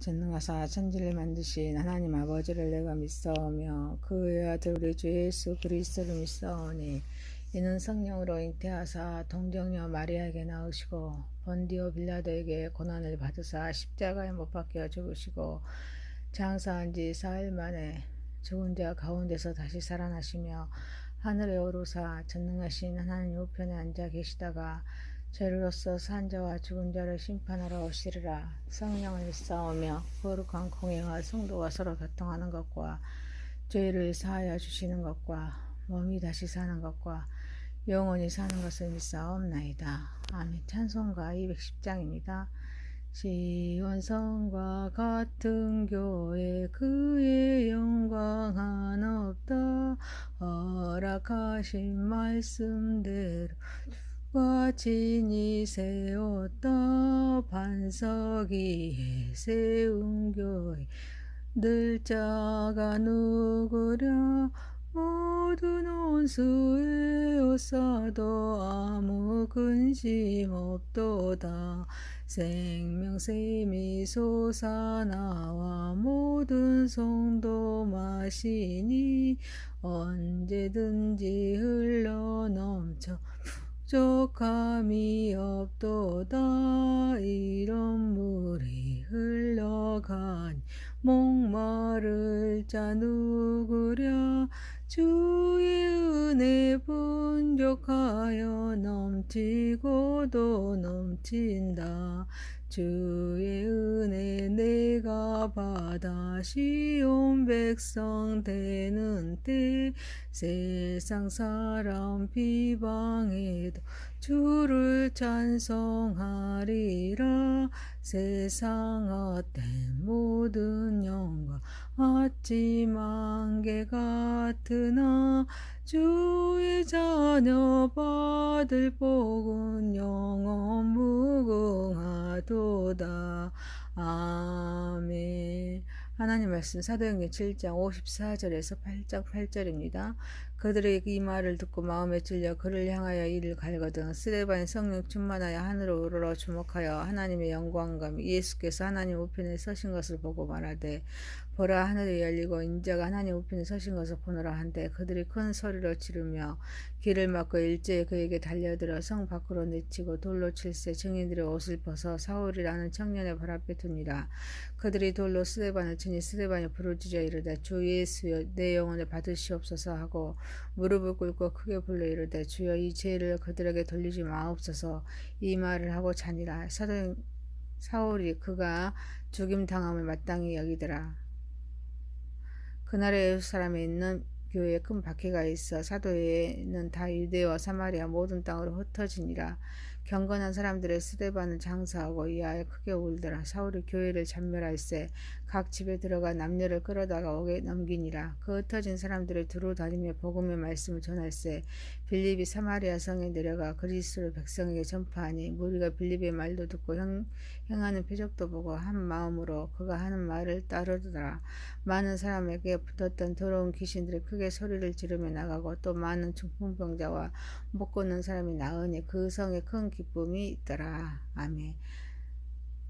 전능하사 천지를 만드신 하나님 아버지를 내가 믿사오며 그의 아들 우리 주 예수 그리스도를 믿사오니 이는 성령으로 잉태하사 동정녀 마리아에게 낳으시고 본디오 빌라도에게 고난을 받으사 십자가에 못 박혀 죽으시고 장사한 지 4일 만에 죽은 자 가운데서 다시 살아나시며 하늘에 오르사 전능하신 하나님 우편에 앉아 계시다가 죄로서 산 자와 죽은 자를 심판하러 오시리라. 성령을 믿사오며 거룩한 공예와 성도가 서로 교통하는 것과 죄를 사하여 주시는 것과 몸이 다시 사는 것과 영원히 사는 것을 믿사옵나이다. 아멘. 찬송가 210장입니다. 시온성과 같은 교회 그의 영광 한없다. 허락하신 말씀대로 과 진이 세웠다. 반석 위에 세운 교회 늘 자가 누구랴. 모든 원수의 옷사도 아무 근심 없도다. 생명샘이 솟아나와 모든 성도 마시니 언제든지 흘러넘쳐 부족함이 없도다. 이런 물이 흘러가니 목마를 자 누구랴. 주의 은혜 분족하여 넘치고도 넘친다. 주의 은혜 내가 받아 시온 백성 되는 때 세상 사람 비방해도 주를 찬송하리라. 세상 헛된 모든 영광 아침 안개 같으나 주의 자녀 받을 복은 영원 무궁하도다. 아멘. 하나님 말씀 사도행전 7장 54절에서 8장 8절입니다. 그들의 이 말을 듣고 마음에 찔려 그를 향하여 이를 갈거든 스데반이 성령 충만하여 하늘로 우러러 주목하여 하나님의 영광과 예수께서 하나님 우편에 서신 것을 보고 말하되 보라 하늘이 열리고 인자가 하나님 우편에 서신 것을 보노라 한데 그들이 큰 소리로 지르며 길을 막고 일제히 그에게 달려들어 성 밖으로 내치고 돌로 칠세 증인들의 옷을 벗어 사울이라는 청년의 발 앞에 두니라. 그들이 돌로 스데반을 치니 스데반이 부르짖어 이르되 주 예수여 내 영혼을 받으시옵소서 하고 무릎을 꿇고 크게 불러 이르되 주여 이 죄를 그들에게 돌리지 마옵소서. 이 말을 하고 자니라. 사울이 그가 죽임당함을 마땅히 여기더라. 그날에 예루살렘에 있는 교회에 큰 박해가 있어 사도회는 다 유대와 사마리아 모든 땅으로 흩어지니라. 경건한 사람들의 스데반을 장사하고 이하에 크게 울더라. 사울이 교회를 잔멸할세 각 집에 들어가 남녀를 끌어다가 옥에 넘기니라. 그 흩어진 사람들을 두루 다니며 복음의 말씀을 전할세 빌립이 사마리아 성에 내려가 그리스도를 백성에게 전파하니 무리가 빌립의 말도 듣고 행하는 표적도 보고 한 마음으로 그가 하는 말을 따르더라. 많은 사람에게 붙었던 더러운 귀신들이 크게 소리를 지르며 나가고 또 많은 중풍병자와 못 걷는 사람이 나으니 그 성에 큰 기쁨이 있더라. 아멘.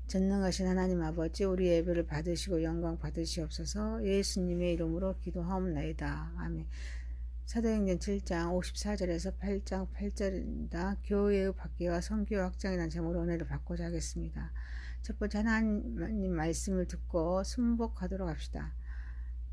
전능하신 하나님 아버지 우리 예배를 받으시고 영광 받으시옵소서. 예수님의 이름으로 기도하옵나이다. 아멘. 사도행전 7장 54절에서 8장 8절입니다. 교회의 박해와 선교 확장이라는 제목으로 은혜를 받고자 하겠습니다. 첫 번째 하나님 말씀을 듣고 순복하도록 합시다.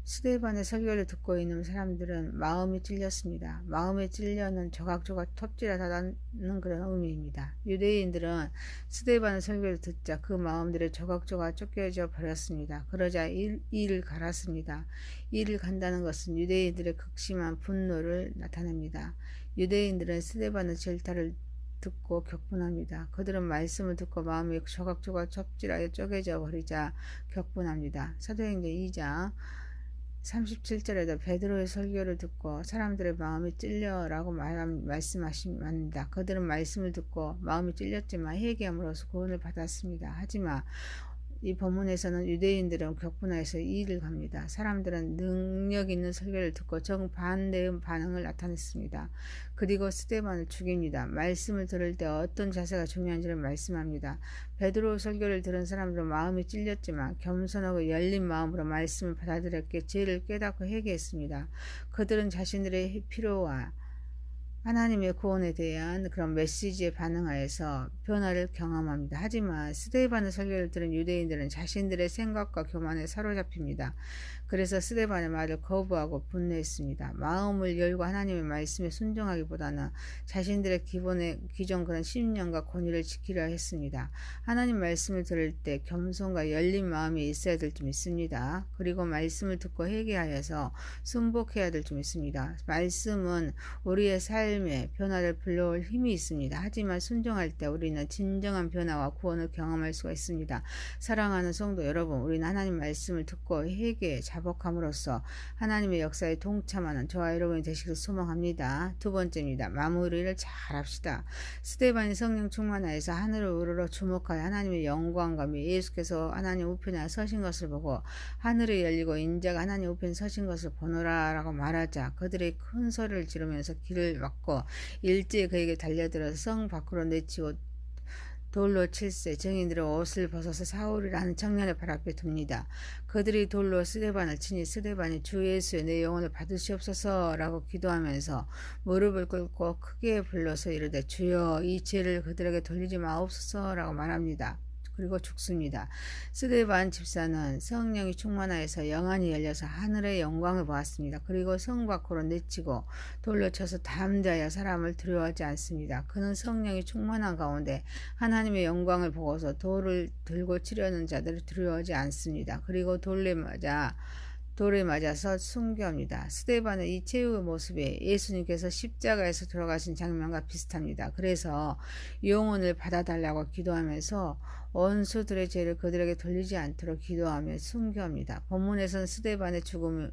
스데반의 설교를 듣고 있는 사람들은 마음이 찔렸습니다. 마음에 찔려는 조각조각 톱질하다는 그런 의미입니다. 유대인들은 스데반의 설교를 듣자 그 마음들이 조각조각 쫓겨져 버렸습니다. 그러자 이를 갈았습니다. 이를 간다는 것은 유대인들의 극심한 분노를 나타냅니다. 유대인들은 스데반의 질타를 듣고 격분합니다. 그들은 말씀을 듣고 마음이 조각조각 톱질하여 쪼개져 버리자 격분합니다. 사도행전 2장 37절에도 베드로의 설교를 듣고 사람들의 마음이 찔려라고 말씀하십니다. 그들은 말씀을 듣고 마음이 찔렸지만 회개함으로써 구원을 받았습니다. 하지만 이 본문에서는 유대인들은 격분하여서 이 일을 갑니다. 사람들은 능력 있는 설교를 듣고 정반대의 반응을 나타냈습니다. 그리고 스데반을 죽입니다. 말씀을 들을 때 어떤 자세가 중요한지를 말씀합니다. 베드로 설교를 들은 사람들은 마음이 찔렸지만 겸손하고 열린 마음으로 말씀을 받아들였기에 죄를 깨닫고 회개했습니다. 그들은 자신들의 필요와 하나님의 구원에 대한 그런 메시지에 반응하여서 변화를 경험합니다. 하지만 스데반의 설교를 들은 유대인들은 자신들의 생각과 교만에 사로잡힙니다. 그래서 스데반의 말을 거부하고 분노했습니다. 마음을 열고 하나님의 말씀에 순종하기보다는 자신들의 기존 그런 신념과 권위를 지키려 했습니다. 하나님 말씀을 들을 때 겸손과 열린 마음이 있어야 될 줄 믿습니다. 그리고 말씀을 듣고 회개하여서 순복해야 될 줄 믿습니다. 말씀은 우리의 삶에 변화를 불러올 힘이 있습니다. 하지만 순종할 때 우리는 진정한 변화와 구원을 경험할 수가 있습니다. 사랑하는 성도 여러분, 우리는 하나님 말씀을 듣고 회개에 자복함으로써 하나님의 역사에 동참하는 저와 여러분이 되시길 소망합니다. 두 번째입니다. 마무리를 잘 합시다. 스데반이 성령 충만하여서 하늘을 우러러 주목하여 하나님의 영광과 예수께서 하나님 우편에 서신 것을 보고 하늘이 열리고 인자가 하나님 우편에 서신 것을 보노라 라고 말하자 그들이 큰 소리를 지르면서 길을 막고 일제히 그에게 달려들어서 성 밖으로 내치고 돌로 칠세 증인들의 옷을 벗어서 사울이라는 청년의 발 앞에 둡니다. 그들이 돌로 스데반을 치니 스데반이 주 예수의 내 영혼을 받으시옵소서 라고 기도하면서 무릎을 꿇고 크게 불러서 이르되 주여 이 죄를 그들에게 돌리지 마옵소서 라고 말합니다. 그리고 죽습니다. 스데반 집사는 성령이 충만하여서 영안이 열려서 하늘의 영광을 보았습니다. 그리고 성 밖으로 내치고 돌로 쳐서 담대하여 사람을 두려워하지 않습니다. 그는 성령이 충만한 가운데 하나님의 영광을 보고서 돌을 들고 치려는 자들을 두려워하지 않습니다. 그리고 돌에 맞아서 순교합니다. 스데반의 이 최후의 모습이 예수님께서 십자가에서 돌아가신 장면과 비슷합니다. 그래서 영혼을 받아달라고 기도하면서 원수들의 죄를 그들에게 돌리지 않도록 기도하며 순교합니다. 본문에서는 스데반의 죽음을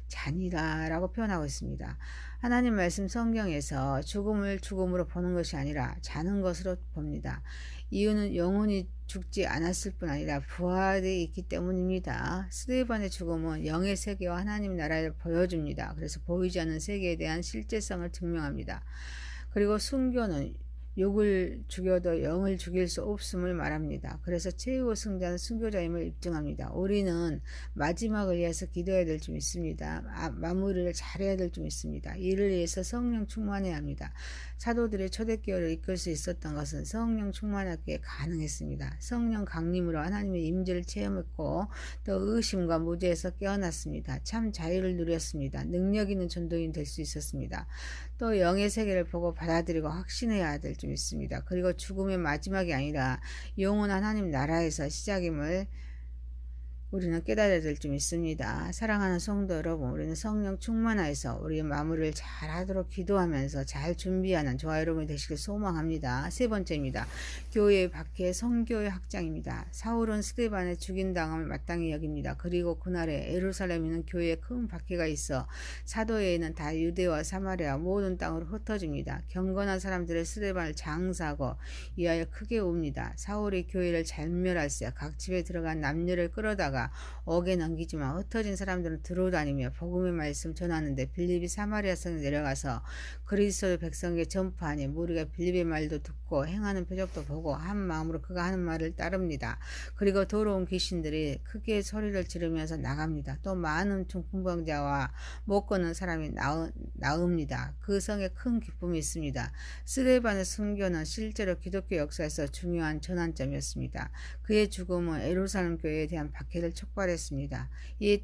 잔이다라고 표현하고 있습니다. 하나님 말씀 성경에서 죽음을 죽음으로 보는 것이 아니라 자는 것으로 봅니다. 이유는 영혼이 죽지 않았을 뿐 아니라 부활이 있기 때문입니다. 스데반의 죽음은 영의 세계와 하나님 나라를 보여줍니다. 그래서 보이지 않는 세계에 대한 실제성을 증명합니다. 그리고 순교는 육을 죽여도 영을 죽일 수 없음을 말합니다. 그래서 최후 승자는 순교자임을 입증합니다. 우리는 마지막을 위해서 기도해야 될 줄 믿습니다. 마무리를 잘해야 될 줄 믿습니다. 이를 위해서 성령 충만해야 합니다. 사도들의 초대교회를 이끌 수 있었던 것은 성령 충만하기에 가능했습니다. 성령 강림으로 하나님의 임재를 체험했고 또 의심과 무죄에서 깨어났습니다. 참 자유를 누렸습니다. 능력 있는 전도인 될 수 있었습니다. 또 영의 세계를 보고 받아들이고 확신해야 될 줄 믿습니다. 그리고 죽음의 마지막이 아니라 영원한 하나님 나라에서 시작임을 우리는 깨달아야 될 줄 믿습니다. 사랑하는 성도 여러분, 우리는 성령 충만하여서 우리의 마무리를 잘 하도록 기도하면서 잘 준비하는 저와 여러분이 되시길 소망합니다. 세 번째입니다. 교회 밖의 성교의 확장입니다. 사울은 스데반의 죽인당함을 마땅히 여깁니다. 그리고 그날에 예루살렘에는 교회에 큰 박해가 있어 사도회에는 다 유대와 사마리아 모든 땅으로 흩어집니다. 경건한 사람들의 스데반을 장사하고 이하여 크게 웁니다. 사울이 교회를 잘멸할세 각 집에 들어간 남녀를 끌어다가 옥에 넘기지만 흩어진 사람들은 들어다니며 복음의 말씀 전하는데 빌립이 사마리아 성에 내려가서 그리스도의 백성에게 전파하니 무리가 빌립의 말도 듣고 행하는 표적도 보고 한 마음으로 그가 하는 말을 따릅니다. 그리고 더러운 귀신들이 크게 소리를 지르면서 나갑니다. 또 많은 중풍병자와 못 걷는 사람이 나옵니다. 그 성에 큰 기쁨이 있습니다. 스데반의 순교는 실제로 기독교 역사에서 중요한 전환점이었습니다. 그의 죽음은 예루살렘 교회에 대한 박해를 촉발했습니다. 이에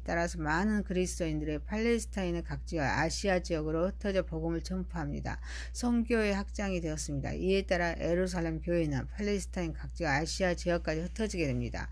따라서 많은 그리스도인들의 팔레스타인의 각지와 아시아 지역으로 흩어져 복음을 전파합니다. 성교의 확장이 되었습니다. 이에 따라 예루살렘 교회는 팔레스타인 각지와 아시아 지역까지 흩어지게 됩니다.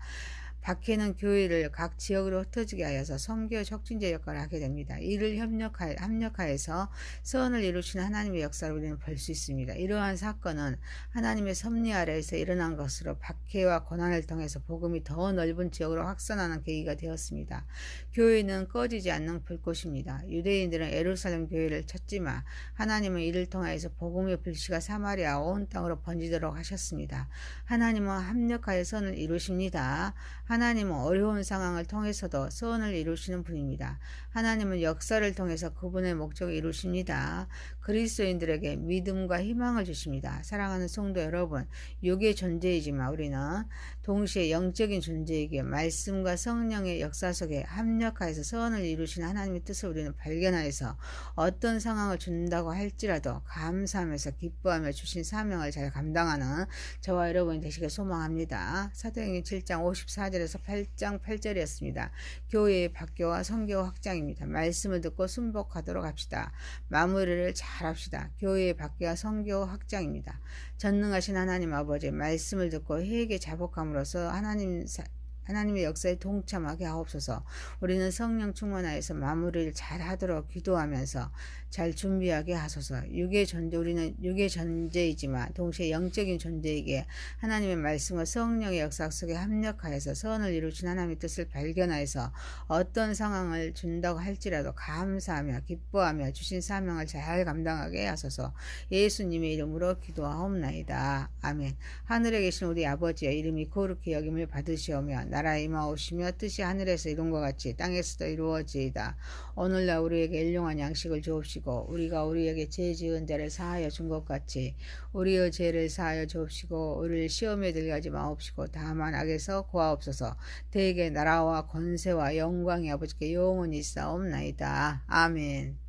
박해는 교회를 각 지역으로 흩어지게 하여서 선교 촉진제 역할을 하게 됩니다. 이를 합력하여서 선을 이루시는 하나님의 역사를 우리는 볼 수 있습니다. 이러한 사건은 하나님의 섭리 아래에서 일어난 것으로 박해와 고난을 통해서 복음이 더 넓은 지역으로 확산하는 계기가 되었습니다. 교회는 꺼지지 않는 불꽃입니다. 유대인들은 예루살렘 교회를 찾지만 하나님은 이를 통하여서 복음의 불씨가 사마리아 온 땅으로 번지도록 하셨습니다. 하나님은 합력하여 선을 이루십니다. 하나님은 어려운 상황을 통해서도 선을 이루시는 분입니다. 하나님은 역사를 통해서 그분의 목적을 이루십니다. 그리스도인들에게 믿음과 희망을 주십니다. 사랑하는 성도 여러분, 육의 존재이지만 우리는 동시에 영적인 존재이기에 말씀과 성령의 역사 속에 합력하여서 선을 이루시는 하나님의 뜻을 우리는 발견하여서 어떤 상황을 준다고 할지라도 감사하면서 기뻐하며 주신 사명을 잘 감당하는 저와 여러분이 되시길 소망합니다. 사도행전 7장 54절에서 8장 8절이었습니다. 교회의 박교와 선교 확장입니다. 말씀을 듣고 순복하도록 합시다. 마무리를 잘 합시다. 교회의 박교와 선교 확장입니다. 전능하신 하나님 아버지의 말씀을 듣고 회개 자복함으로써 하나님의 역사에 동참하게 하옵소서. 우리는 성령 충만하여서 마무리를 잘 하도록 기도하면서 잘 준비하게 하소서. 우리는 육의 존재이지만 동시에 영적인 존재이기에 하나님의 말씀과 성령의 역사 속에 합력하여서 선을 이루신 하나님의 뜻을 발견하여서 어떤 상황을 준다고 할지라도 감사하며 기뻐하며 주신 사명을 잘 감당하게 하소서. 예수님의 이름으로 기도하옵나이다. 아멘. 하늘에 계신 우리 아버지여, 이름이 거룩히 여김을 받으시오며 나라에 임하오시며 뜻이 하늘에서 이룬 것 같이 땅에서도 이루어지이다. 오늘날 우리에게 일용할 양식을 주옵시고 우리가 우리에게 죄 지은 자를 사하여 준 것 같이 우리의 죄를 사하여 주옵시고 우리를 시험에 들게 하지 마옵시고 다만 악에서 구하옵소서. 대개 나라와 권세와 영광이 아버지께 영원히 있사옵나이다. 아멘.